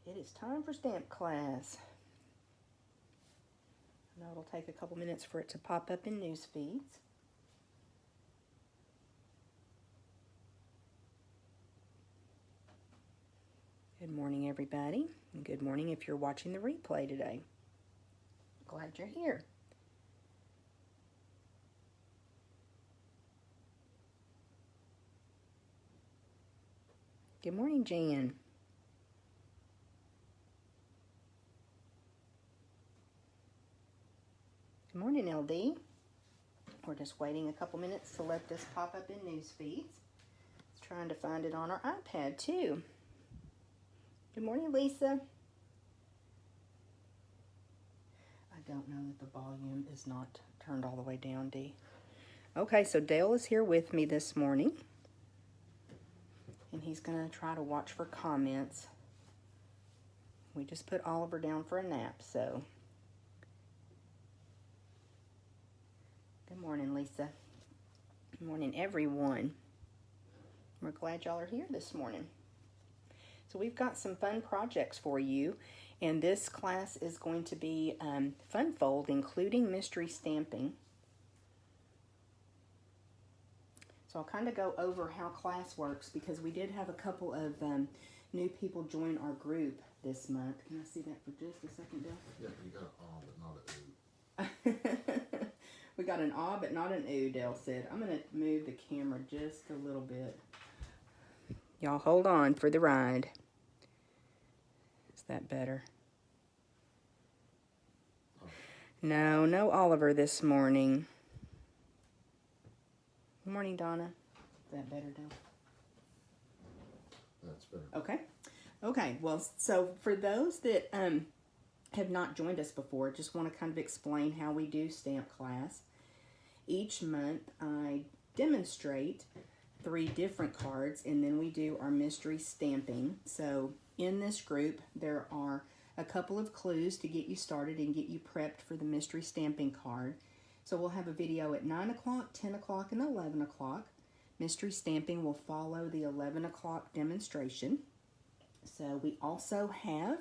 It is time for stamp class. I know it'll take a couple minutes for it to pop up in news feeds. Good morning, everybody, and good morning if you're watching the replay today. Glad you're here. Good morning, Jan. Good morning, LD. We're just waiting a couple minutes to let this pop up in news feeds. It's trying to find it on our iPad, too. Good morning, Lisa. I don't know that the volume is not turned all the way down, Dee. Okay, so Dale is here with me this morning. And he's going to try to watch for comments. We just put Oliver down for a nap, so. Good morning, Lisa. Good morning, everyone. We're glad y'all are here this morning. So we've got some fun projects for you, and this class is going to be Funfold, including mystery stamping. So I'll kind of go over how class works because we did have a couple of new people join our group this month. Can I see that for just a second, Dale? Yeah, you got an but not an ooh. We got an ah, but not an ooh, Dale said. I'm going to move the camera just a little bit. Y'all hold on for the ride. Is that better? Oh. No Oliver this morning. Good morning, Donna. Is that better, Dale? That's better. Okay, well, so for those that have not joined us before, just want to kind of explain how we do stamp class. Each month I demonstrate 3 different cards, and then we do our mystery stamping. So in this group, there are a couple of clues to get you started and get you prepped for the mystery stamping card. So we'll have a video at 9 o'clock, 10 o'clock, and 11 o'clock. Mystery stamping will follow the 11 o'clock demonstration. So we also have,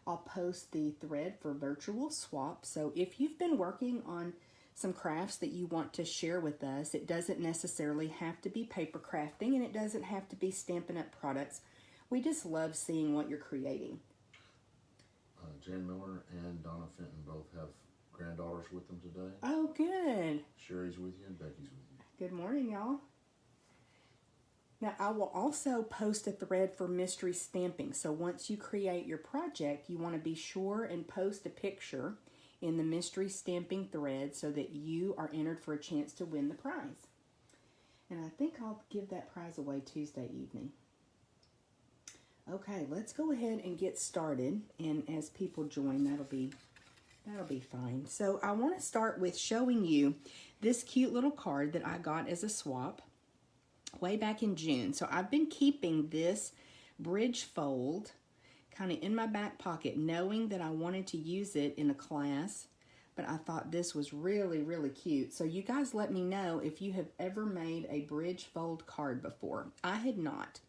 I'll post the thread for virtual swap. So if you've been working on some crafts that you want to share with us, it doesn't necessarily have to be paper crafting, and it doesn't have to be Stampin' Up! Products. We just love seeing what you're creating. Jan Miller and Donna Fenton both have granddaughters with them today. Oh, good. Sherry's with you and Becky's with you. Good morning, y'all. Now, I will also post a thread for mystery stamping. So once you create your project, you want to be sure and post a picture in the mystery stamping thread so that you are entered for a chance to win the prize. And I think I'll give that prize away Tuesday evening. Okay, let's go ahead and get started. And as people join, that'll be fine. So I want to start with showing you this cute little card that I got as a swap way back in June. So I've been keeping this bridge fold kind of in my back pocket, knowing that I wanted to use it in a class, but I thought this was really, really cute. So you guys let me know if you have ever made a bridge fold card before. I had not.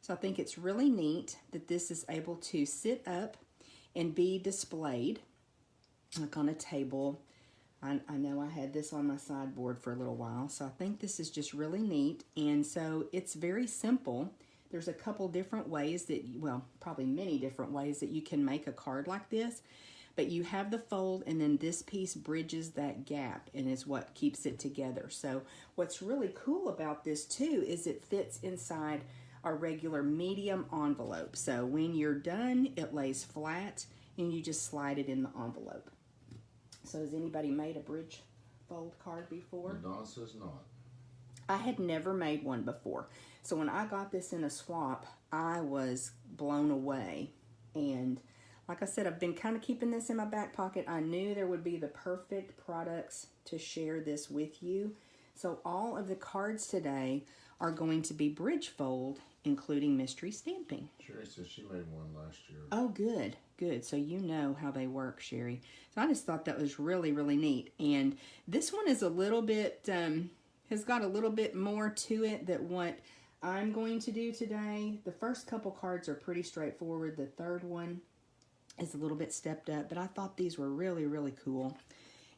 So I think it's really neat that this is able to sit up and be displayed like on a table. I know I had this on my sideboard for a little while, so I think this is just really neat. And so it's very simple. There's a couple different ways that, well, probably many different ways that you can make a card like this. But you have the fold, and then this piece bridges that gap and is what keeps it together. So what's really cool about this too is it fits inside our regular medium envelope. So when you're done, it lays flat and you just slide it in the envelope. So has anybody made a bridge fold card before? Donna says not. I had never made one before. So when I got this in a swap, I was blown away. And like I said, I've been kind of keeping this in my back pocket. I knew there would be the perfect products to share this with you. So all of the cards today are going to be bridge fold, including mystery stamping. Sherry says she made one last year. Oh, good, good. So you know how they work, Sherry. So I just thought that was really, really neat. And this one is a little bit, has got a little bit more to it than what I'm going to do today, the first couple cards are pretty straightforward. The third one is a little bit stepped up, but I thought these were really, really cool.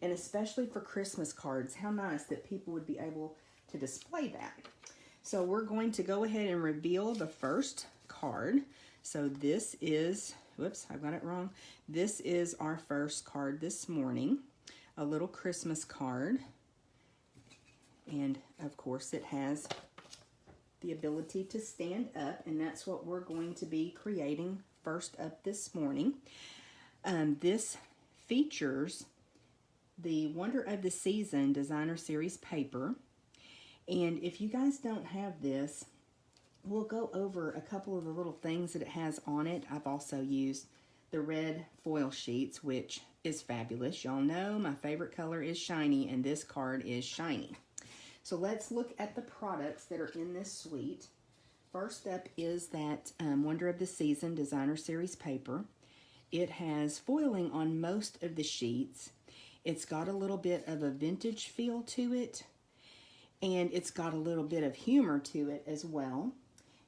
And especially for Christmas cards, how nice that people would be able to display that. So we're going to go ahead and reveal the first card. So this is, whoops, I got it wrong. This is our first card this morning, a little Christmas card. And of course it has the ability to stand up, and that's what we're going to be creating first up this morning. This features the Wonder of the Season Designer Series paper. And if you guys don't have this, we'll go over a couple of the little things that it has on it. I've also used the red foil sheets, which is fabulous. Y'all know my favorite color is shiny, and this card is shiny. So let's look at the products that are in this suite. First up is that Wonder of the Season Designer Series paper. It has foiling on most of the sheets. It's got a little bit of a vintage feel to it, and it's got a little bit of humor to it as well.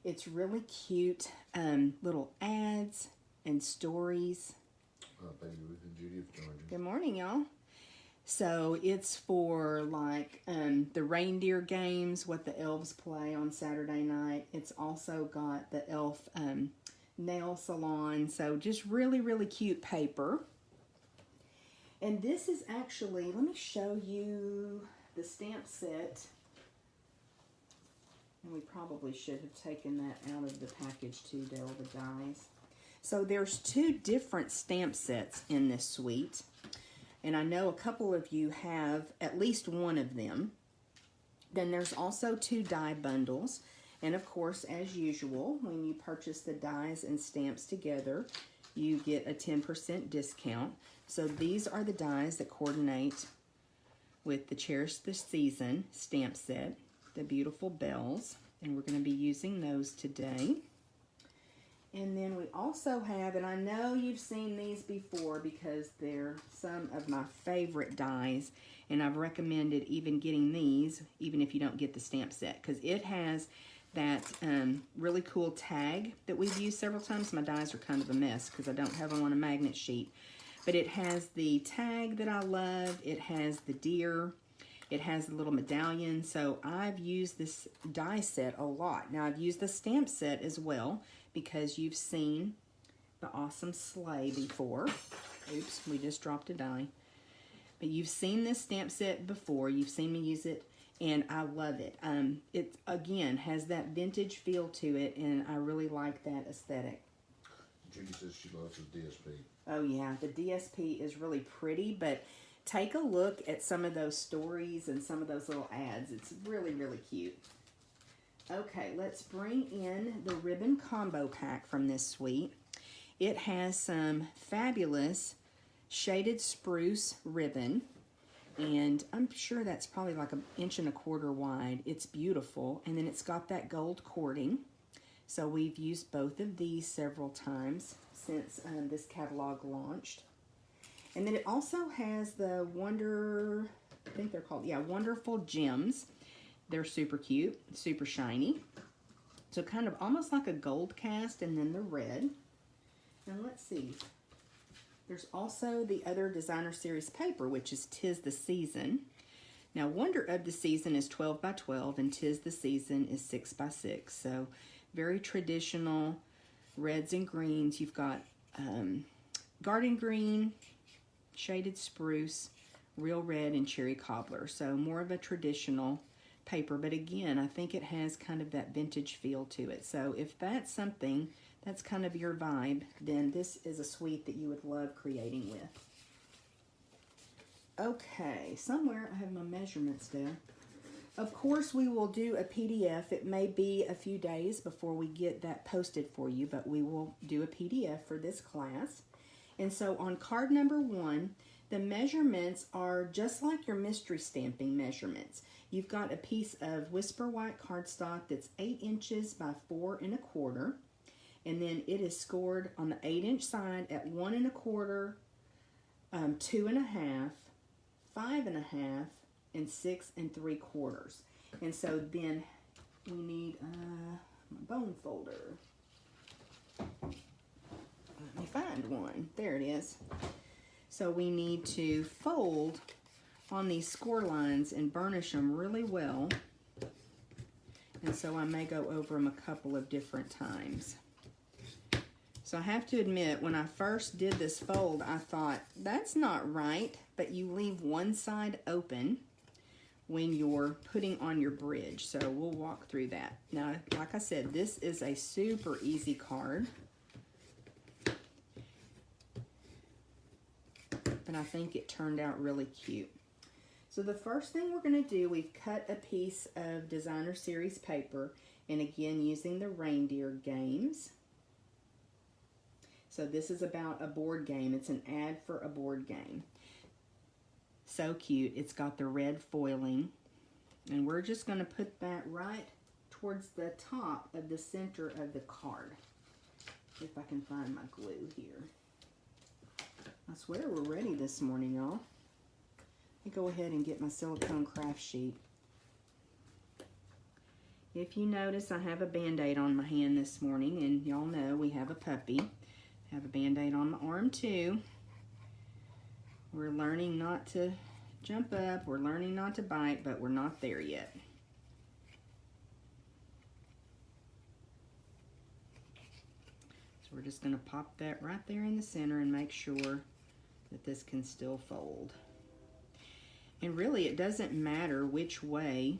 It's really cute little ads and stories. Baby Ruth and Judy have joined us. Good morning, y'all. So it's for like the reindeer games, what the elves play on Saturday night. It's also got the elf nail salon. So just really, really cute paper. And this is actually, let me show you the stamp set. And we probably should have taken that out of the package too, Daryl, the dies. So there's 2 different stamp sets in this suite. And I know a couple of you have at least one of them. Then there's also 2 die bundles. And of course, as usual, when you purchase the dies and stamps together, you get a 10% discount. So these are the dies that coordinate with the Cherish the Season stamp set, the beautiful bells. And we're going to be using those today. And then we also have, and I know you've seen these before because they're some of my favorite dies, and I've recommended even getting these, even if you don't get the stamp set, because it has that really cool tag that we've used several times. My dies are kind of a mess because I don't have them on a magnet sheet. But it has the tag that I love. It has the deer. It has the little medallion. So I've used this die set a lot. Now I've used the stamp set as well, because you've seen the awesome sleigh before. Oops, we just dropped a die. But you've seen this stamp set before. You've seen me use it, and I love it. It, again, has that vintage feel to it, and I really like that aesthetic. Judy says she loves the DSP. Oh, yeah, the DSP is really pretty, but take a look at some of those stories and some of those little ads. It's really, really cute. Okay, let's bring in the ribbon combo pack from this suite. It has some fabulous shaded spruce ribbon, and I'm sure that's probably like 1.25 inches wide. It's beautiful, and then it's got that gold cording. So we've used both of these several times since this catalog launched. And then it also has the I think they're called, Wonderful Gems. They're super cute, super shiny. So kind of almost like a gold cast, and then the red. And let's see. There's also the other Designer Series paper, which is 'Tis the Season. Now, Wonder of the Season is 12 by 12, and 'Tis the Season is 6 by 6. So very traditional reds and greens. You've got garden green, shaded spruce, real red, and cherry cobbler. So more of a traditional paper, but again, I think it has kind of that vintage feel to it. So if that's something that's kind of your vibe, then this is a suite that you would love creating with. Okay, somewhere I have my measurements down. Of course, we will do a PDF. It may be a few days before we get that posted for you, but we will do a PDF for this class. And so on card number 1, the measurements are just like your mystery stamping measurements. You've got a piece of Whisper White cardstock that's 8 inches by 4 1/4, and then it is scored on the 8-inch side at 1 1/4, 2 1/2, 5 1/2, and 6 3/4. And so then we need my bone folder. Let me find one. There it is. So we need to fold on these score lines and burnish them really well. And so I may go over them a couple of different times. So I have to admit, when I first did this fold, I thought, that's not right, but you leave one side open when you're putting on your bridge. So we'll walk through that. Now, like I said, this is a super easy card. But I think it turned out really cute. So the first thing we're going to do, we've cut a piece of Designer Series paper, and again using the reindeer games. So this is about a board game. It's an ad for a board game. So cute. It's got the red foiling, and we're just going to put that right towards the top of the center of the card. If I can find my glue here. I swear we're ready this morning, y'all. Let me go ahead and get my silicone craft sheet. If you notice, I have a Band-Aid on my hand this morning, and y'all know we have a puppy. I have a Band-Aid on my arm too. We're learning not to jump up, we're learning not to bite, but we're not there yet. So we're just going to pop that right there in the center and make sure that this can still fold. And really, it doesn't matter which way,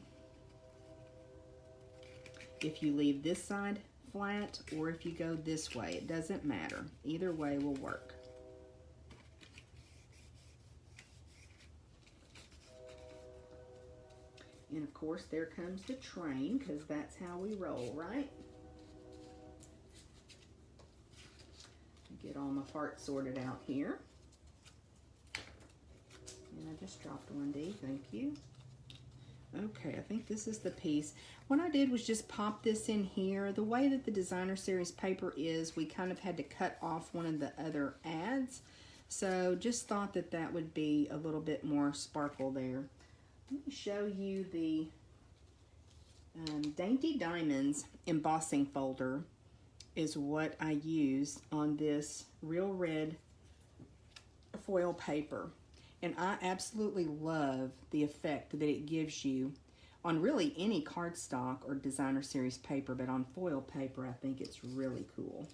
if you leave this side flat or if you go this way. It doesn't matter. Either way will work. And of course, there comes the train, because that's how we roll, right? Get all my parts sorted out here. And I just dropped one, D. Thank you. Okay, I think this is the piece. What I did was just pop this in here. The way that the Designer Series paper is, we kind of had to cut off one of the other ads. So just thought that that would be a little bit more sparkle there. Let me show you the Dainty Diamonds embossing folder is what I use on this Real Red foil paper. And I absolutely love the effect that it gives you on really any cardstock or Designer Series paper, but on foil paper, I think it's really cool.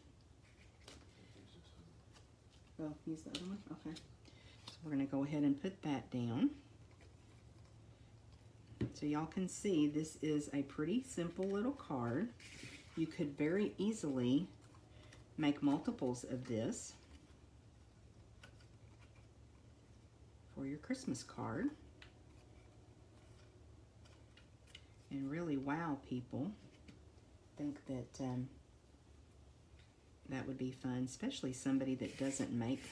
Oh, use the other one? Okay. So we're going to go ahead and put that down. So y'all can see this is a pretty simple little card. You could very easily make multiples of this for your Christmas card and really wow people. I think that that would be fun, especially somebody that doesn't make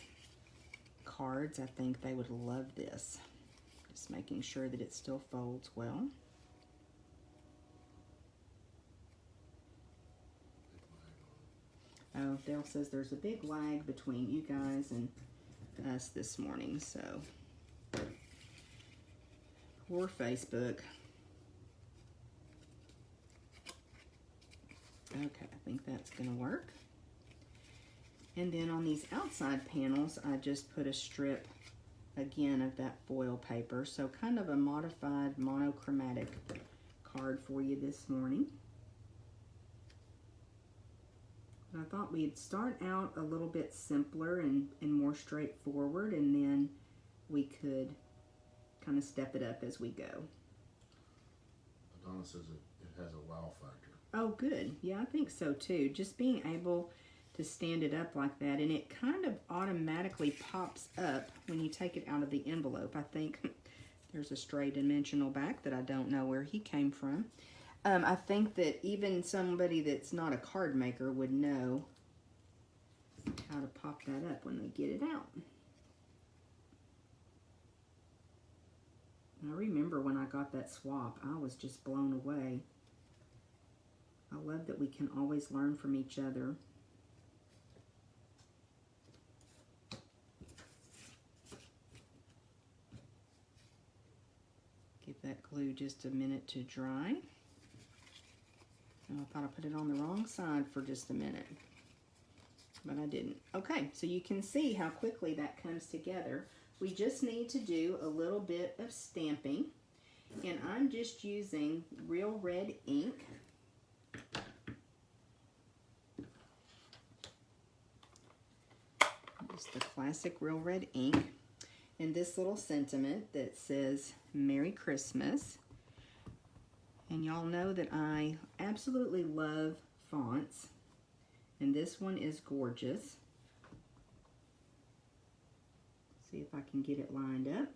cards. I think they would love this. Just making sure that it still folds well. Oh, Dale says there's a big lag between you guys and us this morning, so poor Facebook. Okay, I think that's gonna work. And then on these outside panels, I just put a strip again of that foil paper, so kind of a modified monochromatic card for you this morning. And I thought we'd start out a little bit simpler and more straightforward, and then we could kind of step it up as we go. Donna says it has a wow factor. Oh, good. Yeah, I think so too. Just being able to stand it up like that, and it kind of automatically pops up when you take it out of the envelope. I think there's a stray dimensional back that I don't know where he came from. I think that even somebody that's not a card maker would know how to pop that up when they get it out. And I remember when I got that swap, I was just blown away. I love that we can always learn from each other. Give that glue just a minute to dry. Oh, I thought I put it on the wrong side for just a minute, but I didn't. Okay, so you can see how quickly that comes together. We just need to do a little bit of stamping, and I'm just using Real Red ink. Just the classic Real Red ink. And this little sentiment that says Merry Christmas. And y'all know that I absolutely love fonts. And this one is gorgeous. See if I can get it lined up.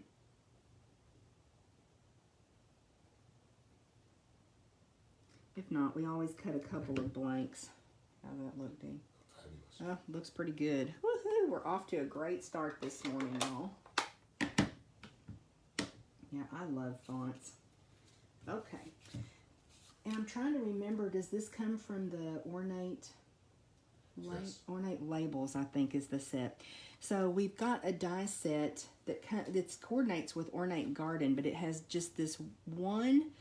If not, we always cut a couple of blanks. How's that look, Dee? Fabulous. Oh, looks pretty good. Woohoo! We're off to a great start this morning, y'all. Yeah, I love fonts. Okay. And I'm trying to remember, does this come from the Ornate? Yes. Ornate Labels, I think, is the set. So we've got a die set that coordinates with Ornate Garden, but it has just this one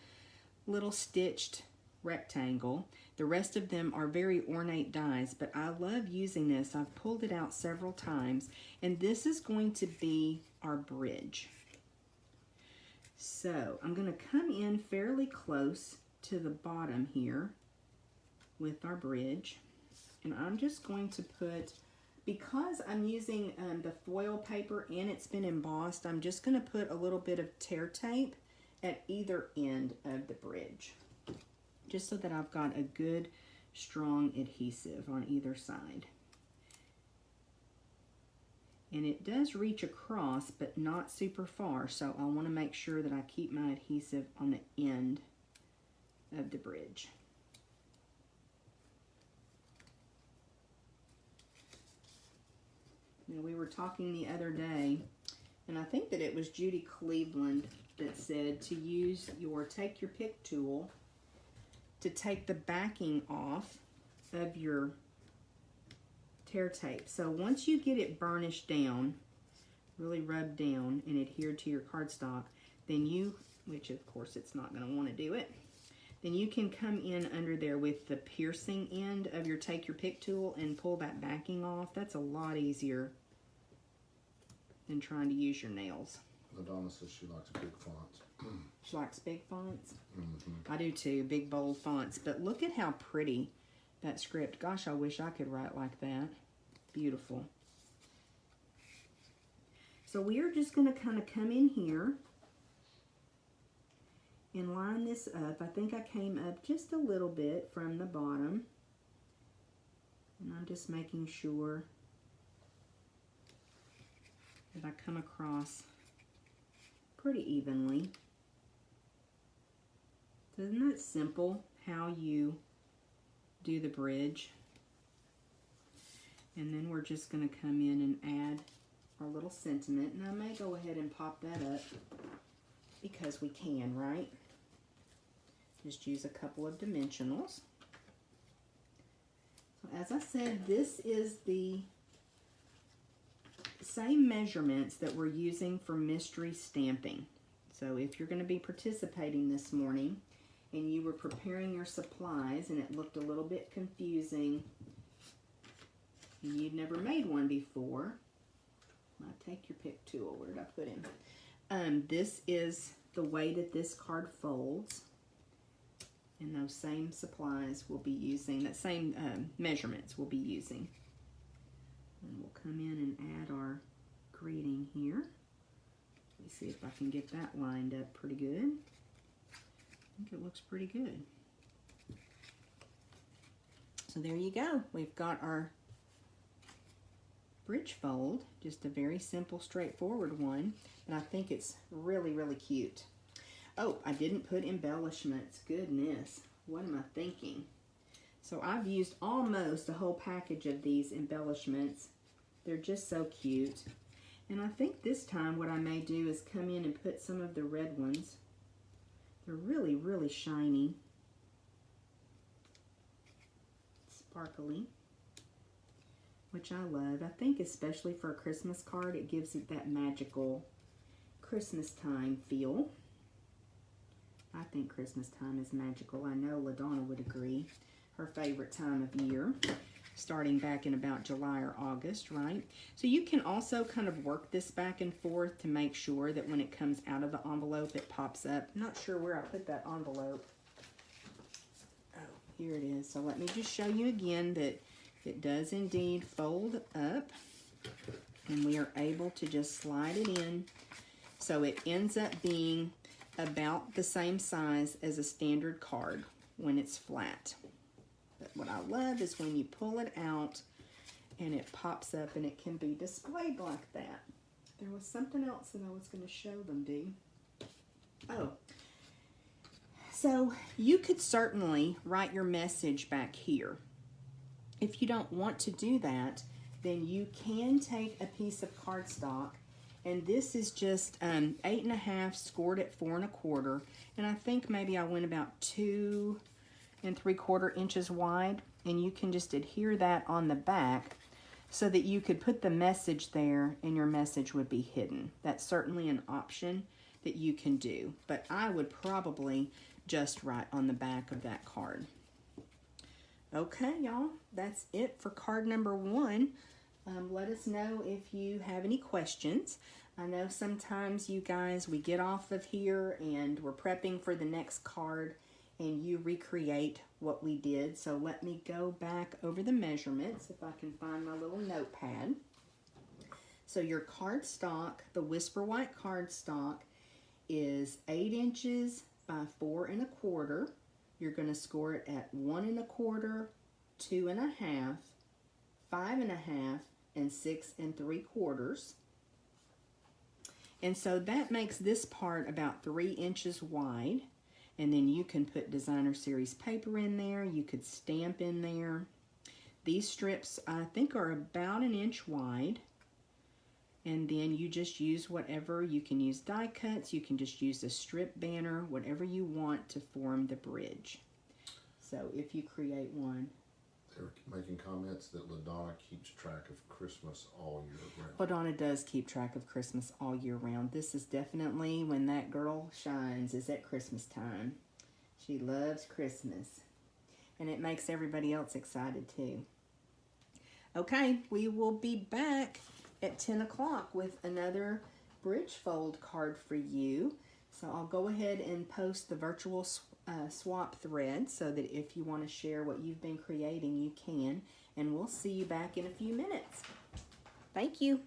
little stitched rectangle. The rest of them are very ornate dies, but I love using this. I've pulled it out several times, and this is going to be our bridge. So I'm going to come in fairly close to the bottom here with our bridge, and I'm just going to put, because I'm using the foil paper and it's been embossed, I'm just going to put a little bit of tear tape at either end of the bridge, just so that I've got a good strong adhesive on either side. And it does reach across, but not super far, so I want to make sure that I keep my adhesive on the end of the bridge. Now, we were talking the other day, and I think that it was Judy Cleveland that said to use take your pick tool to take the backing off of your tear tape. So once you get it burnished down, really rubbed down and adhered to your cardstock, then you, which of course it's not going to want to do it, then you can come in under there with the piercing end of your take your pick tool and pull that backing off. That's a lot easier than trying to use your nails. Madonna says she likes big fonts. She likes big fonts. Mm-hmm. I do too, big bold fonts. But look at how pretty that script. Gosh, I wish I could write like that. Beautiful. So we are just going to kind of come in here and line this up. I think I came up just a little bit from the bottom. And I'm just making sure that I come across pretty evenly. Isn't that simple how you do the bridge? And then we're just going to come in and add our little sentiment. And I may go ahead and pop that up because we can, right? Just use a couple of dimensionals. So as I said, this is the same measurements that we're using for mystery stamping. So if you're going to be participating this morning and you were preparing your supplies and it looked a little bit confusing and you'd never made one before, I take your pick tool. Where did I put him? This is the way that this card folds, and those same supplies we'll be using, that same measurements we'll be using. And we'll come in and add our greeting here. Let me see if I can get that lined up pretty good. I think it looks pretty good. So there you go. We've got our bridge fold, just a very simple, straightforward one, and I think it's really, really cute. Oh, I didn't put embellishments. Goodness, what am I thinking? So I've used almost a whole package of these embellishments. They're just so cute. And I think this time what I may do is come in and put some of the red ones. They're really, really shiny. Sparkly. Which I love. I think especially for a Christmas card, it gives it that magical Christmas time feel. I think Christmas time is magical. I know LaDonna would agree. Her favorite time of year, starting back in about July or August, right? So you can also kind of work this back and forth to make sure that when it comes out of the envelope, it pops up. I'm not sure where I put that envelope. Oh, here it is. So let me just show you again that it does indeed fold up, and we are able to just slide it in. So it ends up being about the same size as a standard card when it's flat. But what I love is when you pull it out and it pops up and it can be displayed like that. There was something else that I was going to show them, Dee. Oh, so you could certainly write your message back here. If you don't want to do that, then you can take a piece of cardstock, and this is just 8.5 scored at 4 1/4, and I think maybe I went about 2 3/4 inches wide, and you can just adhere that on the back so that you could put the message there and your message would be hidden. That's certainly an option that you can do, but I would probably just write on the back of that card. Okay, y'all, that's it for card number 1. Let us know if you have any questions. I know sometimes you guys, we get off of here and we're prepping for the next card and you recreate what we did. So let me go back over the measurements if I can find my little notepad. So your cardstock, the Whisper White cardstock, is 8 inches by 4 1/4. You're going to score it at 1 1/4, 2 1/2, 5 1/2, and 6 3/4. And so that makes this part about 3 inches wide. And then you can put designer series paper in there. You could stamp in there. These strips, I think, are about 1 inch wide. And then you just use whatever. You can use die cuts. You can just use a strip banner, whatever you want to form the bridge. So if you create one. They're making comments that LaDonna keeps track of Christmas all year round. LaDonna does keep track of Christmas all year round. This is definitely when that girl shines, is at Christmas time. She loves Christmas. And it makes everybody else excited too. Okay, we will be back at 10 o'clock with another bridge fold card for you. So I'll go ahead and post the virtual swap thread so that if you want to share what you've been creating, you can. And we'll see you back in a few minutes. Thank you.